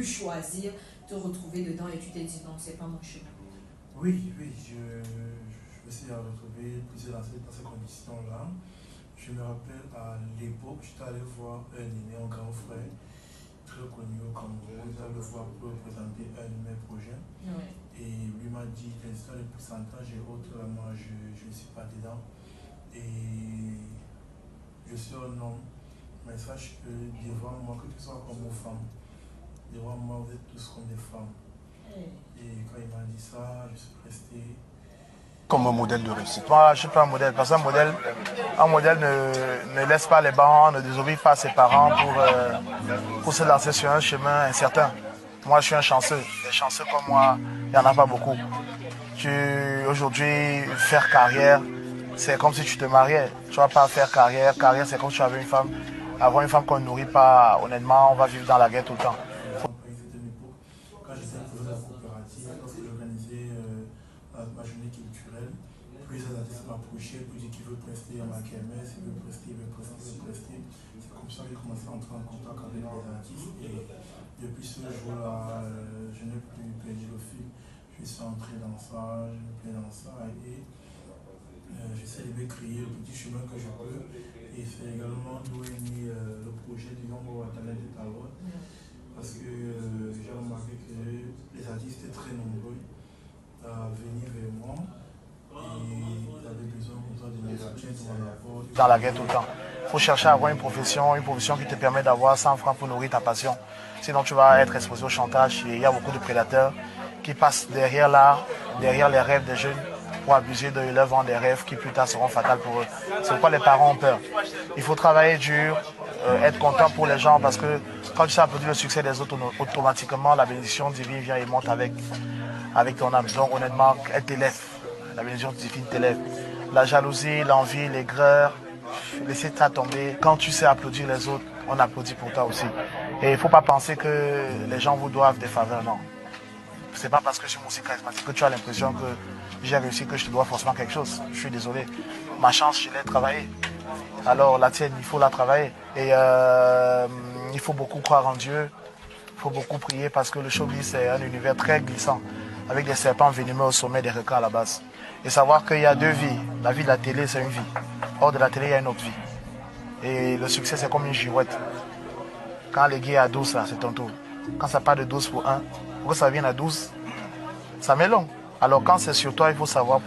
pu choisir, te retrouver dedans et tu t'es dit non, c'est pas mon chemin? Oui, je me suis retrouvé plusieurs dans ces conditions-là. Je me rappelle à l'époque, j'étais allé voir un aîné, un grand frère, très connu au Cameroun. J'étais allé le voir pour présenter un de mes projets. Ouais. Et lui m'a dit, l'instant le pourcentage et autres, moi je ne suis pas dedans. Et je suis un homme, mais sache que devant moi, que tu sois comme une femme, devant moi vous êtes tous comme des femmes. Et quand il m'a dit ça, je suis resté comme un modèle de réussite. Moi, je ne suis pas un modèle, parce qu'un modèle ne laisse pas les bancs, ne désobéit pas à ses parents pour se lancer sur un chemin incertain. Moi, je suis un chanceux. Les chanceux comme moi, il n'y en a pas beaucoup. Aujourd'hui, faire carrière, c'est comme si tu te mariais. Tu ne vas pas faire carrière. Carrière, c'est comme si tu avais une femme. Avoir une femme qu'on ne nourrit pas, honnêtement, on va vivre dans la guerre tout le temps. Quand j'étais un président de la coopérative, lorsque j'organisais ma journée culturelle, plusieurs artistes m'approchaient pour dire qu'ils veulent prester à ma kermesse, ils veulent prester. C'est comme ça que j'ai commencé à entrer en contact avec les artistes. Et depuis ce jour-là, je n'ai plus perdu le fil. Je suis entré dans ça, je me plais dans ça et j'essaie de me créer le petit chemin que je peux. Et c'est également d'où est né le projet du Yombo Internet de Talon. Parce que j'ai remarqué que les artistes étaient très nombreux à venir vers moi et ils avaient besoin de mes soutiens, de mon apport. Dans la guerre tout le temps. Il faut chercher à avoir une profession qui te permet d'avoir 100 francs pour nourrir ta passion. Sinon, tu vas être exposé au chantage et il y a beaucoup de prédateurs qui passent derrière l'art, derrière les rêves des jeunes pour abuser de leur vendre des rêves qui plus tard seront fatals pour eux. C'est pourquoi les parents ont peur. Il faut travailler dur, être content pour les gens parce que quand tu sais applaudir le succès des autres, automatiquement la bénédiction divine vient et monte avec ton âme. Donc honnêtement, elle t'élève. La bénédiction divine t'élève. La jalousie, l'envie, l'aigreur, laisser ça tomber. Quand tu sais applaudir les autres, on applaudit pour toi aussi. Et il ne faut pas penser que les gens vous doivent des faveurs, non. C'est pas parce que je suis aussi charismatique que tu as l'impression que j'ai réussi que je te dois forcément quelque chose. Je suis désolé. Ma chance, je l'ai travaillée. Alors la tienne, il faut la travailler. Et il faut beaucoup croire en Dieu. Il faut beaucoup prier parce que le showbiz, c'est un univers très glissant, avec des serpents venimeux au sommet des requins à la base. Et savoir qu'il y a deux vies. La vie de la télé, c'est une vie. Hors de la télé, il y a une autre vie. Et le succès, c'est comme une girouette. Quand les gars à 12, là, c'est ton tour. Quand ça part de 12 pour 1, pour que ça vienne à 12, ça met long. Alors quand c'est sur toi, il faut savoir